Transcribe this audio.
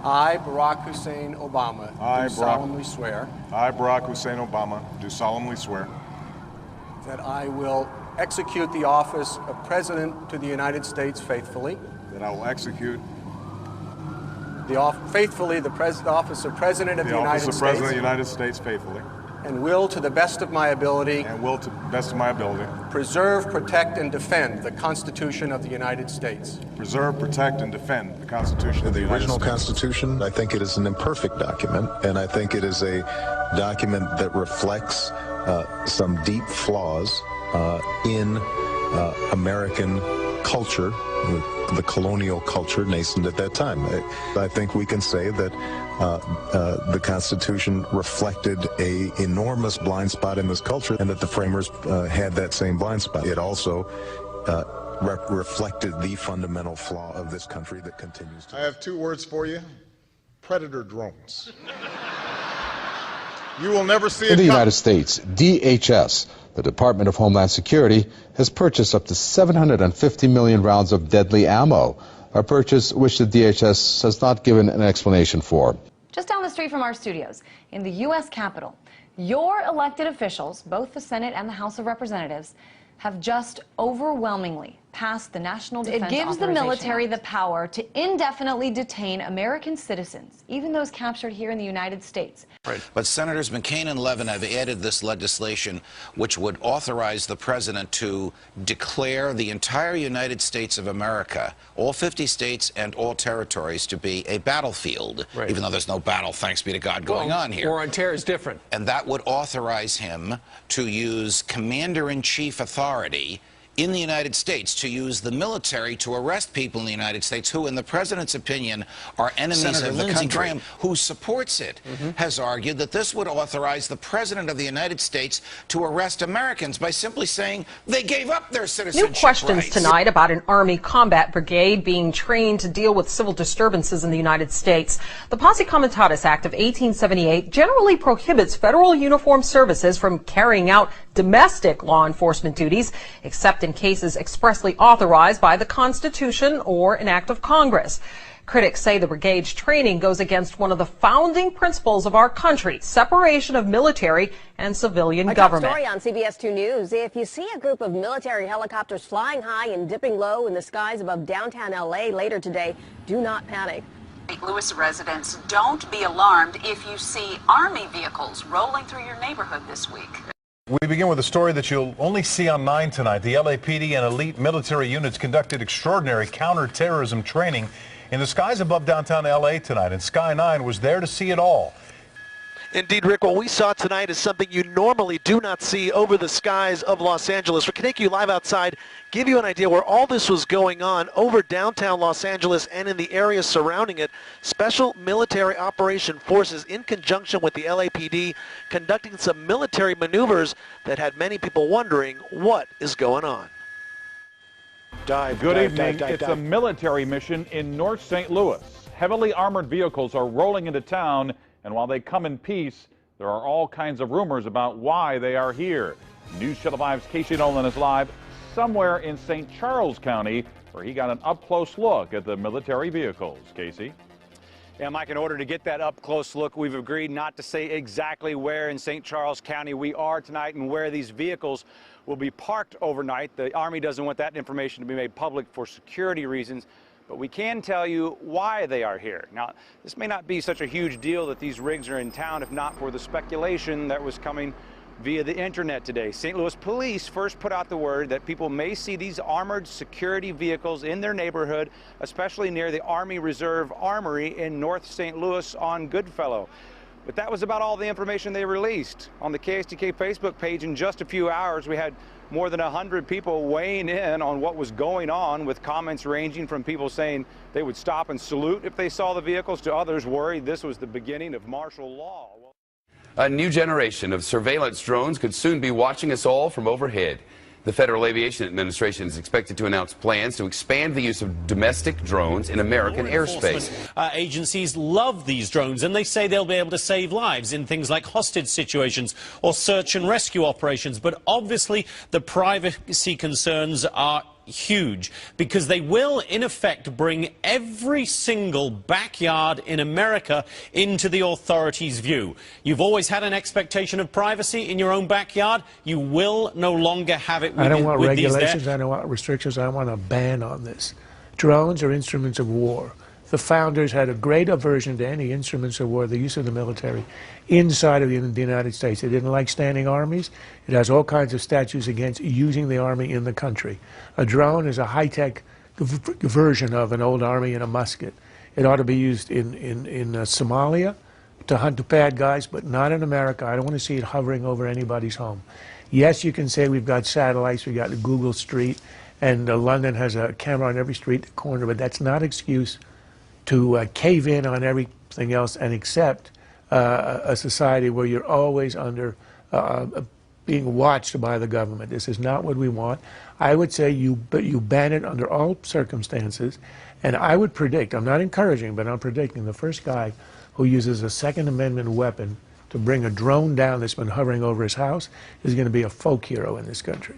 I, Barack Hussein Obama, do solemnly swear. I, Barack Hussein Obama, do solemnly swear. That I will execute the office of President to the United States faithfully. That I will execute faithfully the office of President of the United States. The office of President of the United States faithfully. And will, to the best of my ability. And will, to the best of my ability. Preserve, protect, and defend the Constitution of the United States. Preserve, protect, and defend the Constitution of the United States. The original Constitution, I think it is an imperfect document, and I think it is a document that reflects some deep flaws in American culture, the colonial culture nascent at that time. I think we can say that the Constitution reflected an enormous blind spot in this culture, and that the framers had that same blind spot. It also reflected the fundamental flaw of this country that continues to. I have two words for you: predator drones. You will never see it in the United States. DHS, the Department of Homeland Security, has purchased up to 750 million rounds of deadly ammo, a purchase which the DHS has not given an explanation for. Just down the street from our studios, in the U.S. Capitol, your elected officials, both the Senate and the House of Representatives, have just overwhelmingly passed the National Defense Authorization Act. It gives the military the power to indefinitely detain American citizens, even those captured here in the United States. Right. But Senators McCain and Levin have added this legislation which would authorize the president to declare the entire United States of America, all 50 states and all territories, to be a battlefield, even though there's no battle, thanks be to God, going on here. War on terror is different. And that would authorize him to use commander-in-chief authority in the United States, to use the military to arrest people in the United States who, in the president's opinion, are enemies of the country. Graham, who supports it, has argued that this would authorize the president of the United States to arrest Americans by simply saying they gave up their citizenship New questions rights. Tonight about an Army combat brigade being trained to deal with civil disturbances in the United States. The Posse Comitatus Act of 1878 generally prohibits federal uniformed services from carrying out domestic law enforcement duties, except in cases expressly authorized by the Constitution or an act of Congress. Critics say the brigade's training goes against one of the founding principles of our country, separation of military and civilian government. Story on CBS 2 News. If you see a group of military helicopters flying high and dipping low in the skies above downtown LA later today, do not panic. St. Louis residents, don't be alarmed if you see Army vehicles rolling through your neighborhood this week. We begin with a story that you'll only see on 9 tonight. The LAPD and elite military units conducted extraordinary counterterrorism training in the skies above downtown LA tonight, and Sky 9 was there to see it all. Indeed, Rick, what we saw tonight is something you normally do not see over the skies of Los Angeles. We're taking you live outside, give you an idea where all this was going on over downtown Los Angeles and in the area surrounding it. Special Military Operation Forces, in conjunction with the LAPD, conducting some military maneuvers that had many people wondering what is going on. Good evening. It's a military mission in North St. Louis. Heavily armored vehicles are rolling into town, and while they come in peace, there are all kinds of rumors about why they are here. News Channel 5's Casey Nolan is live somewhere in St. Charles County, where he got an up-close look at the military vehicles. Casey? Yeah, Mike, in order to get that up-close look, we've agreed not to say exactly where in St. Charles County we are tonight and where these vehicles will be parked overnight. The Army doesn't want that information to be made public for security reasons, but we can tell you why they are here. Now, this may not be such a huge deal that these rigs are in town if not for the speculation that was coming via the internet today. St. Louis police first put out the word that people may see these armored security vehicles in their neighborhood, especially near the Army Reserve Armory in North St. Louis on Goodfellow. But that was about all the information they released. On the KSTK Facebook page in just a few hours, we had more than 100 people weighing in on what was going on, with comments ranging from people saying they would stop and salute if they saw the vehicles to others worried this was the beginning of martial law. A new generation of surveillance drones could soon be watching us all from overhead. The Federal Aviation Administration is expected to announce plans to expand the use of domestic drones in American airspace. Agencies love these drones, and they say they'll be able to save lives in things like hostage situations or search and rescue operations. But obviously, the privacy concerns are huge, because they will, in effect, bring every single backyard in America into the authorities' view. You've always had an expectation of privacy in your own backyard. You will no longer have it with, I don't want with regulations, I don't want restrictions, I want a ban on this. Drones are instruments of war. The founders had a great aversion to any instruments of war, the use of the military, inside of the United States. They didn't like standing armies. It has all kinds of statutes against using the army in the country. A drone is a high-tech version of an old army and a musket. It ought to be used in Somalia to hunt the bad guys, but not in America. I don't want to see it hovering over anybody's home. Yes, you can say we've got satellites, we've got Google Street, and London has a camera on every street corner, but that's not an excuse to cave in on everything else and accept a society where you're always under being watched by the government. This is not what we want. I would say you ban it under all circumstances, and I would predict, I'm not encouraging, but I'm predicting the first guy who uses a Second Amendment weapon to bring a drone down that's been hovering over his house is going to be a folk hero in this country.